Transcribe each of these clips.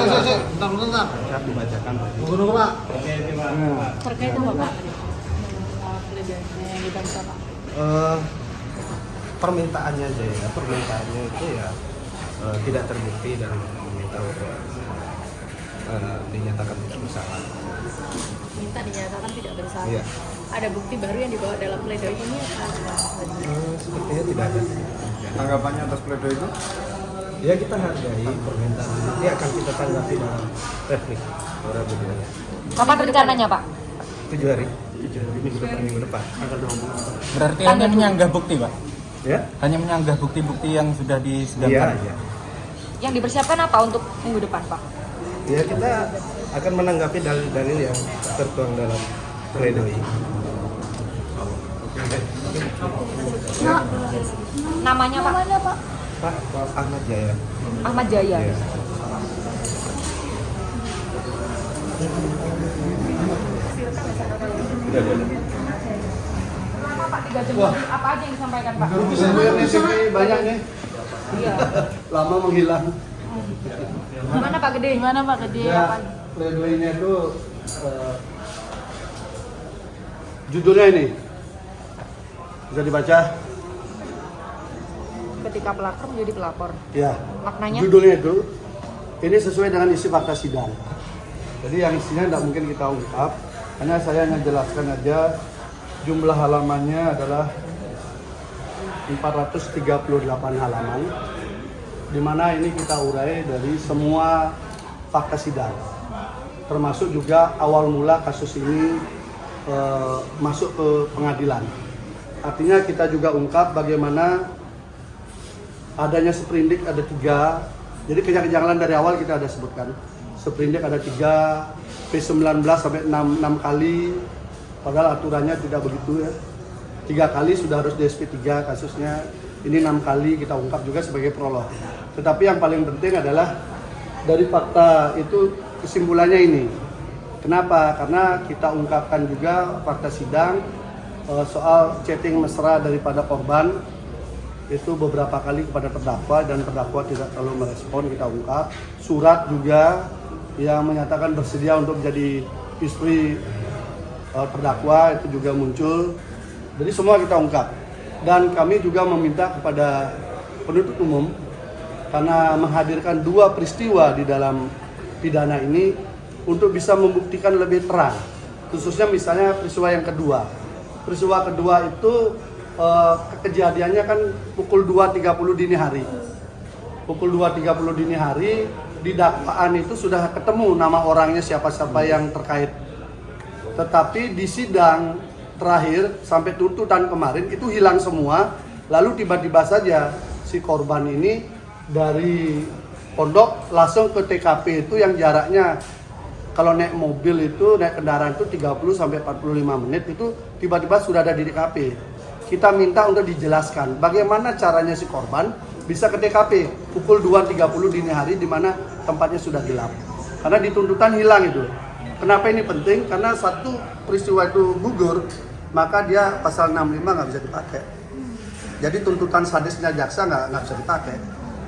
Bentar. Siap dibacakan Pak. Tunggu Pak. Terkait apa Pak? Pledoi yang dibaca Pak. Permintaannya aja ya, permintaannya itu ya tidak terbukti dan meminta untuk dinyatakan tidak bersalah. Minta dinyatakan tidak bersalah. Iya. Ada bukti baru yang dibawa dalam pledoi ini apa? Sepertinya tidak ada. Tanggapannya atas pledoi itu? Ya kita hargai permintaan. Nanti akan kita tanggapi dalam replik Rabu ini. Kapan rencananya Pak? 7 hari. Minggu depan. Tanggal 24. Berarti hanya menyanggah bukti, Pak? Ya? Hanya menyanggah bukti-bukti yang sudah Iya, disidangkan? iya. Yang dipersiapkan apa untuk minggu depan Pak? Ya kita akan menanggapi dalil-dalil yang tertuang dalam pledoi. Namanya Pak? Pak Ahmad Jaya. Ahmad Jaya. Iya. Udah. Lama Pak 3 jam. Apa aja yang disampaikan Pak? Banyak nih. Iya. Lama menghilang. Gimana Pak Gede? Gimana Pak Gede? Ya, pledoi-nya itu judulnya ini. Bisa dibaca? Ketika pelapor menjadi pelapor. Ya. Maknanya? Judulnya itu ini sesuai dengan isi fakta sidang. Jadi yang isinya tidak mungkin kita ungkap, hanya saya hanya jelaskan aja jumlah halamannya adalah 438 halaman, di mana ini kita urai dari semua fakta sidang, termasuk juga awal mula kasus ini masuk ke pengadilan. Artinya kita juga ungkap bagaimana adanya seprindik ada 3, jadi kejanggalan dari awal kita ada sebutkan. Seprindik ada 3, P19 sampai 6 kali, padahal aturannya tidak begitu ya. 3 kali sudah harus di SP3 kasusnya, ini 6 kali kita ungkap juga sebagai prolog. Tetapi yang paling penting adalah dari fakta itu kesimpulannya ini. Kenapa? Karena kita ungkapkan juga fakta sidang soal chatting mesra daripada korban itu beberapa kali kepada terdakwa dan terdakwa tidak terlalu merespon, kita ungkap. Surat juga yang menyatakan bersedia untuk menjadi istri terdakwa itu juga muncul. Jadi semua kita ungkap. Dan kami juga meminta kepada penuntut umum karena menghadirkan 2 peristiwa di dalam pidana ini untuk bisa membuktikan lebih terang. Khususnya misalnya peristiwa yang kedua. Peristiwa kedua itu kejadiannya kan pukul 2.30 dini hari. Pukul 2.30 dini hari di dakwaan itu sudah ketemu nama orangnya siapa-siapa yang terkait. Tetapi di sidang terakhir sampai tuntutan kemarin itu hilang semua. Lalu tiba-tiba saja si korban ini dari pondok langsung ke TKP itu yang jaraknya kalau naik mobil itu, naik kendaraan itu 30 sampai 45 menit itu tiba-tiba sudah ada di TKP. Kita minta untuk dijelaskan bagaimana caranya si korban bisa ke TKP pukul 2.30 dini hari di mana tempatnya sudah gelap. Karena di tuntutan hilang itu. Kenapa ini penting? Karena satu peristiwa itu gugur, maka dia pasal 65 nggak bisa dipakai. Jadi tuntutan sadisnya jaksa nggak bisa dipakai.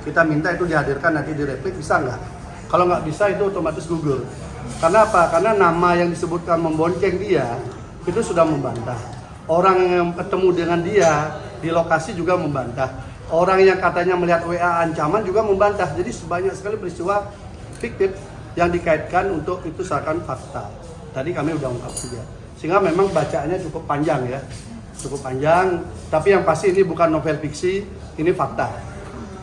Kita minta itu dihadirkan nanti di replik, bisa nggak? Kalau nggak bisa itu otomatis gugur. Karena apa? Karena nama yang disebutkan membonceng dia itu sudah membantah. Orang yang ketemu dengan dia di lokasi juga membantah. Orang yang katanya melihat WA ancaman juga membantah. Jadi sebanyak sekali peristiwa fiktif yang dikaitkan untuk itu seakan fakta. Tadi kami udah ungkap juga. Sehingga memang bacaannya cukup panjang ya. Cukup panjang, tapi yang pasti ini bukan novel fiksi, ini fakta.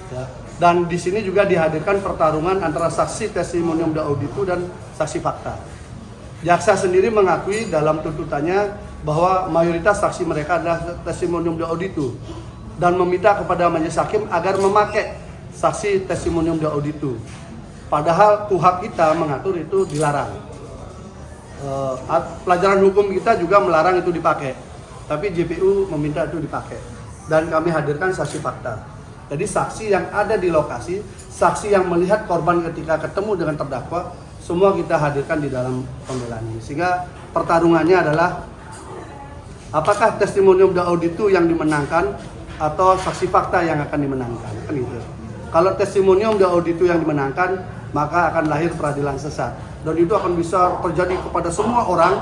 Ya. Dan di sini juga dihadirkan pertarungan antara saksi testimonium de auditu dan saksi fakta. Jaksa sendiri mengakui dalam tuntutannya bahwa mayoritas saksi mereka adalah testimonium de auditu dan meminta kepada majelis hakim agar memakai saksi testimonium de auditu. Padahal KUHP kita mengatur itu dilarang. Pelajaran hukum kita juga melarang itu dipakai, tapi JPU meminta itu dipakai. Dan kami hadirkan saksi fakta. Jadi saksi yang ada di lokasi, saksi yang melihat korban ketika ketemu dengan terdakwa, semua kita hadirkan di dalam pembelaan ini. Sehingga pertarungannya adalah apakah testimonium de auditu yang dimenangkan atau saksi fakta yang akan dimenangkan, kan gitu. Kalau testimonium de auditu yang dimenangkan, maka akan lahir peradilan sesat. Dan itu akan bisa terjadi kepada semua orang.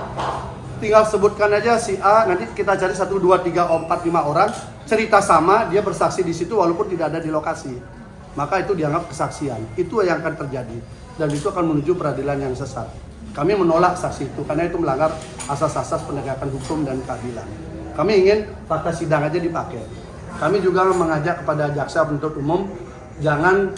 Tinggal sebutkan aja si A, nanti kita cari 1, 2, 3, 4, 5 orang, cerita sama, dia bersaksi di situ walaupun tidak ada di lokasi. Maka itu dianggap kesaksian. Itu yang akan terjadi. Dan itu akan menuju peradilan yang sesat. Kami menolak saksi itu karena itu melanggar asas-asas penegakan hukum dan keadilan. Kami ingin fakta sidang aja dipakai. Kami juga mengajak kepada jaksa penuntut umum jangan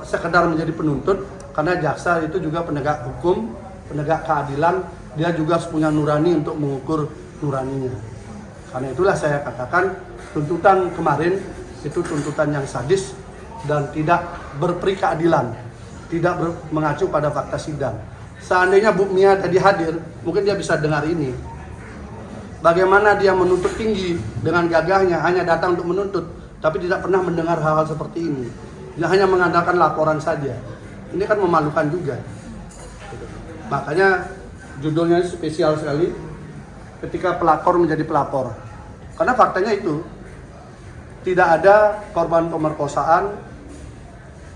sekedar menjadi penuntut, karena jaksa itu juga penegak hukum, penegak keadilan, dia juga punya nurani untuk mengukur nuraninya. Karena itulah saya katakan tuntutan kemarin itu tuntutan yang sadis dan tidak berperi keadilan, tidak mengacu pada fakta sidang. Seandainya Bu Mia tadi hadir, mungkin dia bisa dengar ini. Bagaimana dia menuntut tinggi dengan gagahnya, hanya datang untuk menuntut, tapi tidak pernah mendengar hal-hal seperti ini. Dia hanya mengandalkan laporan saja. Ini kan memalukan juga. Makanya judulnya spesial sekali, ketika pelakor menjadi pelapor. Karena faktanya itu, tidak ada korban pemerkosaan,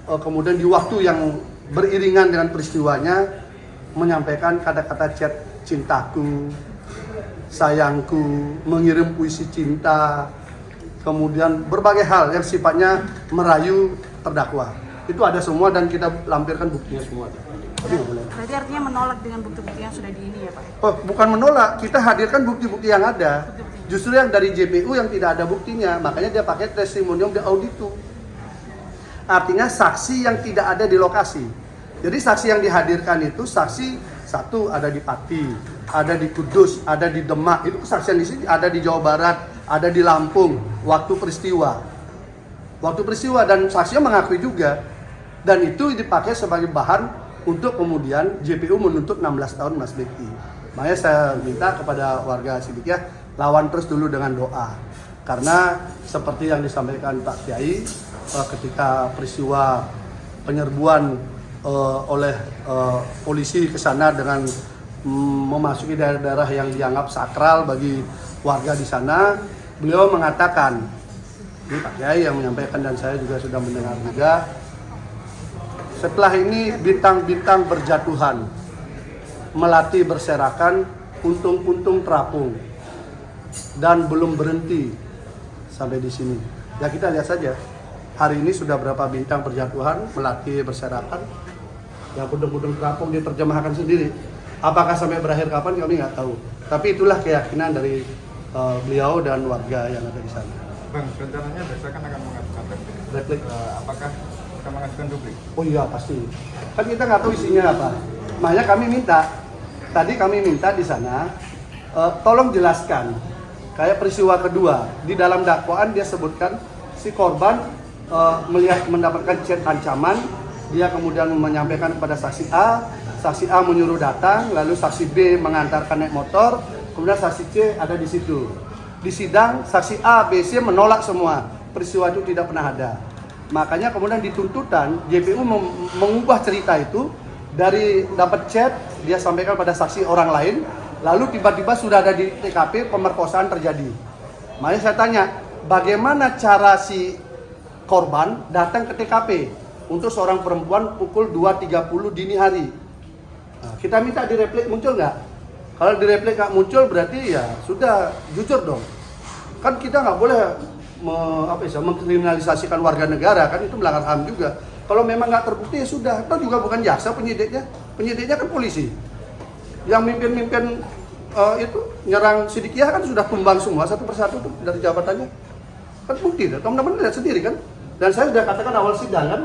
kemudian di waktu yang beriringan dengan peristiwanya, menyampaikan kata-kata chat cintaku, sayangku, mengirim puisi cinta, kemudian berbagai hal yang sifatnya merayu terdakwa. Itu ada semua dan kita lampirkan buktinya semua. Tapi nggak boleh. Berarti artinya menolak dengan bukti-bukti yang sudah di ini ya Pak? Oh, bukan menolak, kita hadirkan bukti-bukti yang ada. Justru yang dari JPU yang tidak ada buktinya, makanya dia pakai testimonium de auditu. Artinya saksi yang tidak ada di lokasi. Jadi saksi yang dihadirkan itu saksi satu ada di Pati, ada di Kudus, ada di Demak. Itu kesaksian di sini, ada di Jawa Barat, ada di Lampung waktu peristiwa. Waktu peristiwa dan saksinya mengakui juga. Dan itu dipakai sebagai bahan untuk kemudian JPU menuntut 16 tahun Mas Beki. Makanya saya minta kepada warga Sidikiyah, lawan terus dulu dengan doa. Karena seperti yang disampaikan Pak Kiai, ketika peristiwa penyerbuan oleh polisi ke sana dengan memasuki daerah-daerah yang dianggap sakral bagi warga di sana, beliau mengatakan, ini Pak Kiai yang menyampaikan dan saya juga sudah mendengar juga, setelah ini bintang-bintang berjatuhan, melati berserakan, untung-untung terapung, dan belum berhenti sampai di sini. Ya kita lihat saja, hari ini sudah berapa bintang berjatuhan, melati berserakan, yang untung-untung terapung diterjemahkan sendiri. Apakah sampai berakhir kapan kami nggak tahu. Tapi itulah keyakinan dari beliau dan warga yang ada di sana. Bang, rencananya besok kan akan mengajukan replik. Apakah akan mengajukan duplik? Oh iya pasti. Kan kita nggak tahu isinya apa. Makanya kami minta, tadi kami minta di sana, tolong jelaskan. Kayak peristiwa kedua, di dalam dakwaan dia sebutkan si korban melihat mendapatkan chat ancaman, dia kemudian menyampaikan kepada saksi A menyuruh datang, lalu saksi B mengantarkan naik motor, kemudian saksi C ada di situ. Di sidang, saksi A, B, C menolak semua, peristiwa itu tidak pernah ada. Makanya kemudian di tuntutan, JPU mengubah cerita itu, dari dapat chat, dia sampaikan pada saksi orang lain, lalu tiba-tiba sudah ada di TKP, pemerkosaan terjadi. Makanya saya tanya, bagaimana cara si korban datang ke TKP untuk seorang perempuan pukul 2.30 dini hari? Nah, kita minta direplik muncul nggak? Kalau direplik nggak muncul berarti ya sudah jujur dong. Kan kita nggak boleh mengkriminalisasikan warga negara, kan itu melanggar HAM juga. Kalau memang nggak terbukti ya sudah. Itu juga bukan jaksa penyidiknya kan polisi. Yang mimpin itu nyerang Sidikiyah kan sudah tumbang semua satu persatu tuh dari jabatannya. Kan bukti, teman-teman lihat sendiri kan. Dan saya sudah katakan awal sidang kan.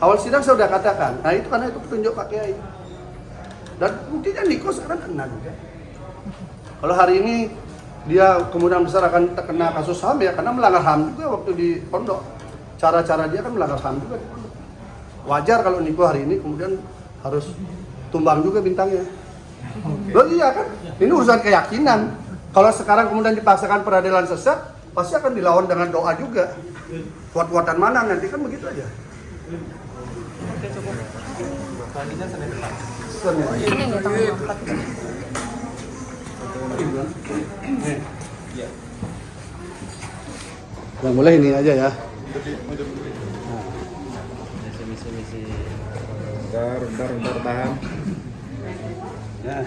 Awal sidang saya sudah katakan. Nah itu karena itu petunjuk Pak Kiai. Dan buktinya Niko sekarang kena juga. Kalau hari ini dia kemungkinan besar akan terkena kasus HAM ya karena melanggar HAM juga waktu di pondok. Cara-cara dia kan melanggar HAM juga di pondok. Wajar kalau Niko hari ini kemudian harus tumbang juga bintangnya. Loh iya kan? Ini urusan keyakinan. Kalau sekarang kemudian dipaksakan peradilan sesat, pasti akan dilawan dengan doa juga. Kuat-kuatan mana nanti kan begitu aja. Oke cukup. Yang boleh ini aja ya. Misi Bentar, tahan. Ya.